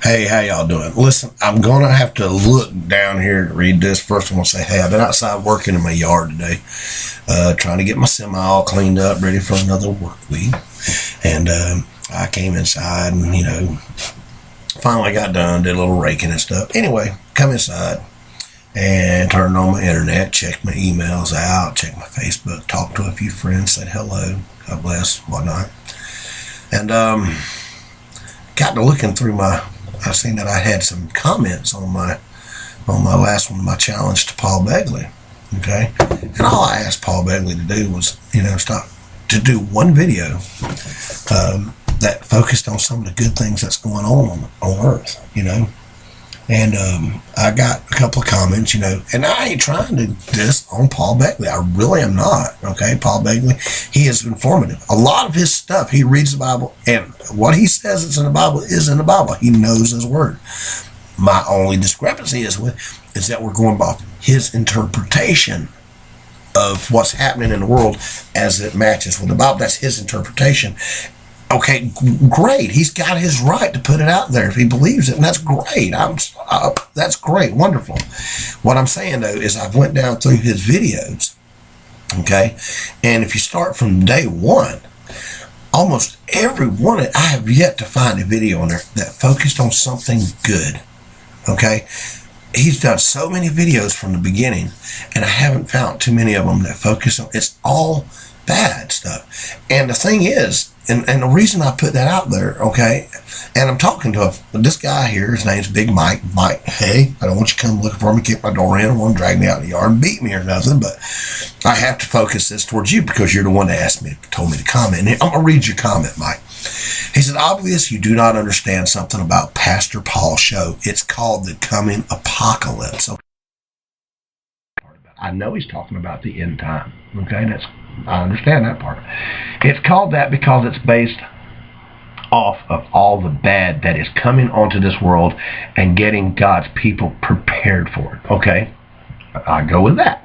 Hey, how y'all doing? Listen, I'm going to have to look down here to read this. First, I'm going to say, hey, I've been outside working in my yard today, trying to get my semi all cleaned up, ready for another work week. And I came inside and, finally got done, did a little raking and stuff. Anyway, come inside and turned on my internet, checked my emails out, checked my Facebook, talked to a few friends, said hello, God bless, whatnot. And got to looking through I seen that I had some comments on my last one, my challenge to Paul Begley. Okay, and all I asked Paul Begley to do was, stop to do one video that focused on some of the good things that's going on Earth. And I got a couple of comments, and I ain't trying to diss on Paul Begley. I really am not. Okay, Paul Begley, he is informative. A lot of his stuff, he reads the Bible, and what he says is in the Bible is in the Bible. He knows his word. My only discrepancy is that we're going by his interpretation of what's happening in the world as it matches with the Bible. That's his interpretation. Okay, great. He's got his right to put it out there if he believes it, and that's great. That's great, wonderful. What I'm saying, though, is I've went down through his videos, okay? And if you start from day one, almost every one, I have yet to find a video on there that focused on something good, okay? He's done so many videos from the beginning, and I haven't found too many of them that focus on, it's all bad stuff. And the thing is, and the reason I put that out there, okay, and I'm talking to this guy here, his name's Big Mike. Mike, hey, I don't want you to come looking for me, kick my door in, want to drag me out in the yard and beat me or nothing, but I have to focus this towards you because you're the one that told me to comment. And I'm going to read your comment, Mike. He said, obvious you do not understand something about Pastor Paul's show. It's called The Coming Apocalypse. Okay. I know he's talking about the end time, okay, I understand that part. It's called that because it's based off of all the bad that is coming onto this world and getting God's people prepared for it. Okay? I go with that.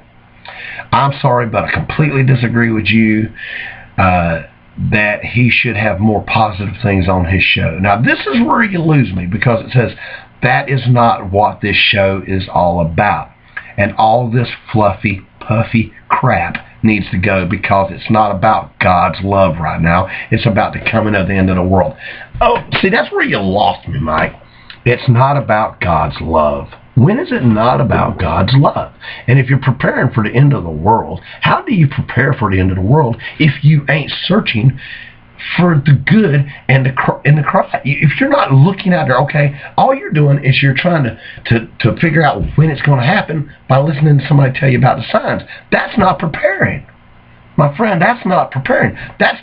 I'm sorry, but I completely disagree with you that he should have more positive things on his show. Now, this is where you lose me because it says that is not what this show is all about. And all this fluffy, puffy crap needs to go because it's not about God's love right now. It's about the coming of the end of the world. Oh, see, that's where you lost me, Mike. It's not about God's love. When is it not about God's love? And if you're preparing for the end of the world, how do you prepare for the end of the world if you ain't searching for the good and the cry? If you're not looking out there, okay, all you're doing is you're trying to figure out when it's going to happen by listening to somebody tell you about the signs. That's not preparing, my friend. That's not preparing. That's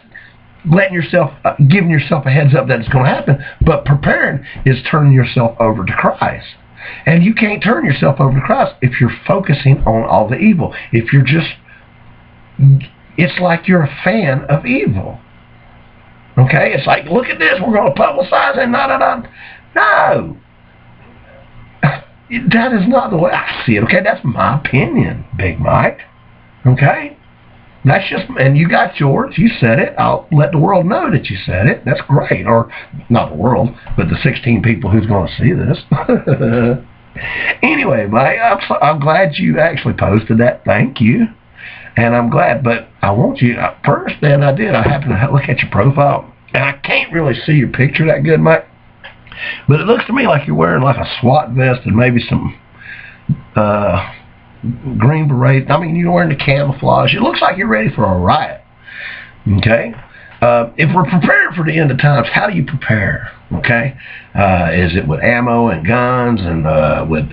letting yourself, giving yourself a heads up that it's going to happen. But preparing is turning yourself over to Christ. And you can't turn yourself over to Christ if you're focusing on all the evil. If you're just, it's like you're a fan of evil. Okay, it's like, look at this, we're going to publicize it, No. That is not the way I see it, okay? That's my opinion, Big Mike. Okay? That's just, and you got yours, you said it. I'll let the world know that you said it. That's great. Or, not the world, but the 16 people who's going to see this. Anyway, Mike, I'm glad you actually posted that. Thank you. And I'm glad, but I want you, first, and I happened to look at your profile, and I can't really see your picture that good, Mike, but it looks to me like you're wearing like a SWAT vest and maybe some green beret. I mean, you're wearing the camouflage. It looks like you're ready for a riot, okay? If we're preparing for the end of times, how do you prepare, okay? Is it with ammo and guns and with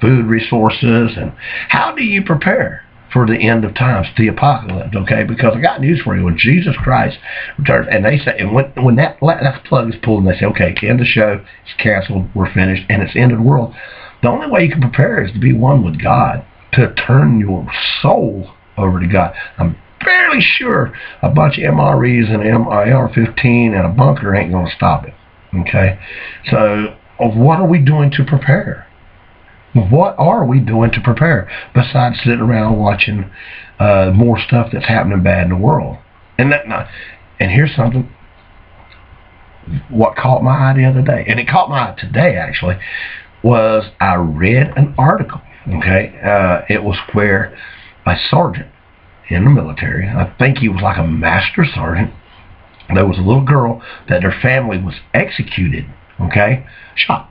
food resources? And how do you prepare for the end of times, the apocalypse, okay? Because I got news for you. When Jesus Christ returns, and they say, and when that plug is pulled, and they say, okay, end of show, it's canceled, we're finished, and it's the end of the world, the only way you can prepare is to be one with God, to turn your soul over to God. I'm fairly sure a bunch of MREs and AR-15 and a bunker ain't going to stop it, okay? So what are we doing to prepare? What are we doing to prepare besides sitting around watching more stuff that's happening bad in the world? And here's something. what caught my eye the other day, and it caught my eye today actually, was I read an article. Okay, it was where a sergeant in the military, I think he was like a master sergeant, there was a little girl that their family was executed. Okay, shot,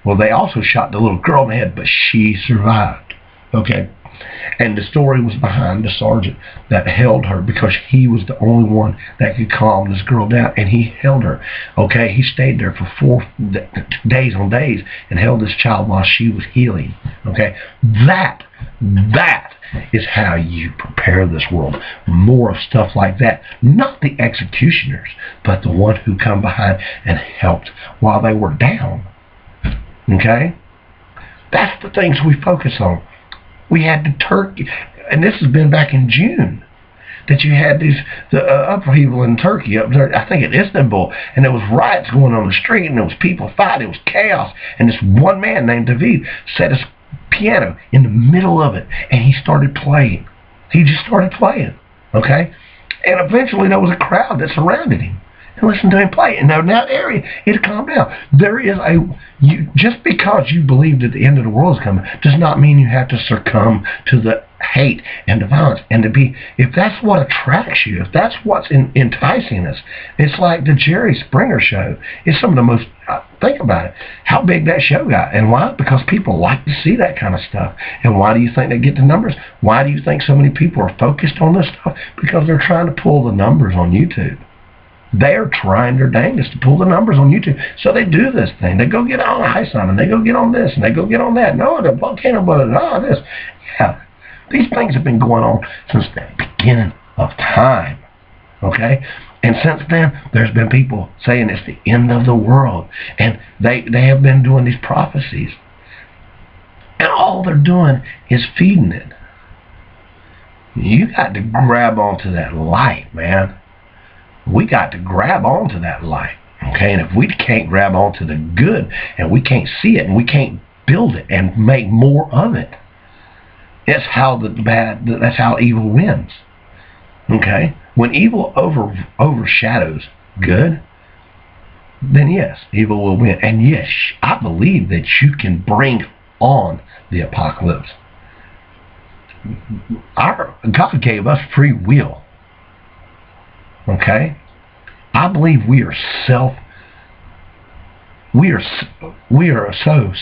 well, they also shot the little girl in the head, but she survived. Okay, and the story was behind the sergeant that held her, because he was the only one that could calm this girl down, and he held her. Okay, he stayed there for 4 days on days and held this child while she was healing. Okay, that is how you prepare this world. More of stuff like that. Not the executioners, but the one who come behind and helped while they were down. Okay, that's the things we focus on. We had the Turkey, and this has been back in June, that you had the upheaval in Turkey up there, I think in Istanbul, and there was riots going on the street, and there was people fighting, it was chaos, and this one man named David set his piano in the middle of it, and he started playing. He just started playing, okay? And eventually there was a crowd that surrounded him and listened to him play. And now in that area, it calmed down. There is just because you believe that the end of the world is coming does not mean you have to succumb to the hate and the violence. And to be, if that's what attracts you, if that's what's enticing us, it's like the Jerry Springer show. It's some of the most, think about it, how big that show got. And why? Because people like to see that kind of stuff. And why do you think they get the numbers? Why do you think so many people are focused on this stuff? Because they're trying to pull the numbers on YouTube. They're trying their dangest to pull the numbers on YouTube. So they do this thing. They go get on ISON, and they go get on this, and they go get on that. No, the volcano blood, this. Yeah, these things have been going on since the beginning of time. Okay? And since then, there's been people saying it's the end of the world. And they have been doing these prophecies. And all they're doing is feeding it. You got to grab onto that light, man. We got to grab onto that light, okay? And if we can't grab onto the good, and we can't see it, and we can't build it and make more of it, it's how that's how evil wins, okay? When evil overshadows good, then yes, evil will win. And yes, I believe that you can bring on the apocalypse. God gave us free will. Okay, I believe we are so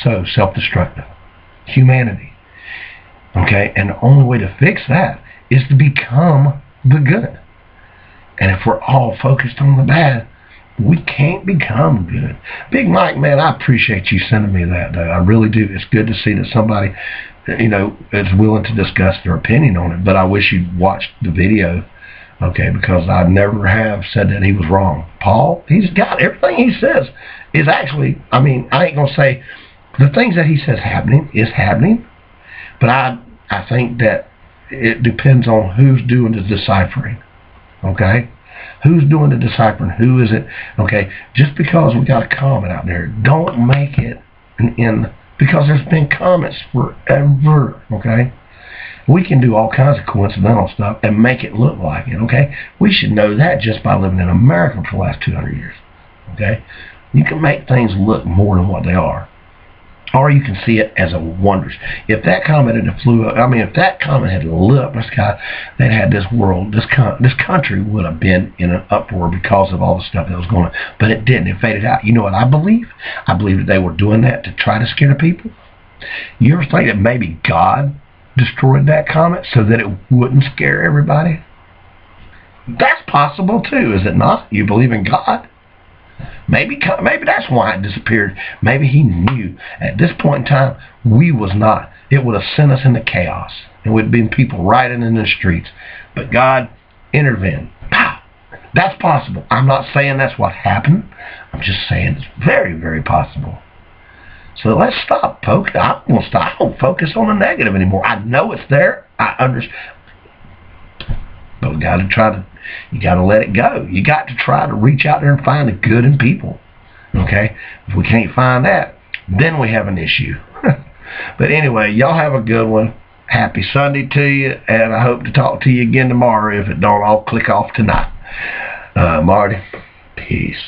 self-destructive, humanity. Okay, and the only way to fix that is to become the good. And if we're all focused on the bad, we can't become good. Big Mike, man, I appreciate you sending me that. I really do. It's good to see that somebody, is willing to discuss their opinion on it. But I wish you'd watched the video. Okay, because I never have said that he was wrong. Paul, he's got everything he says is actually, I ain't going to say the things that he says is happening, but I think that it depends on who's doing the deciphering. Okay? Who's doing the deciphering? Who is it? Okay, just because we got a comment out there, don't make it because there's been comments forever. Okay? We can do all kinds of coincidental stuff and make it look like it, okay? We should know that just by living in America for the last 200 years, okay? You can make things look more than what they are. Or you can see it as a wondrous. If that comet had flew up, if that comet had lit up the sky, that had this world, this country would have been in an uproar because of all the stuff that was going on. But it didn't. It faded out. You know what I believe? I believe that they were doing that to try to scare the people. You ever think that maybe God destroyed that comet so that it wouldn't scare everybody? That's possible too, is it not? You believe in God? Maybe that's why it disappeared. Maybe he knew at this point in time it would have sent us into chaos. It would have been people rioting in the streets. But God intervened. Pow! That's possible. I'm not saying that's what happened. I'm just saying it's very, very possible. So let's stop, folks. I don't focus on the negative anymore. I know it's there. I understand. But you got to let it go. You got to try to reach out there and find the good in people. Okay? If we can't find that, then we have an issue. But anyway, y'all have a good one. Happy Sunday to you, and I hope to talk to you again tomorrow. If it don't, I'll click off tonight. Marty, peace.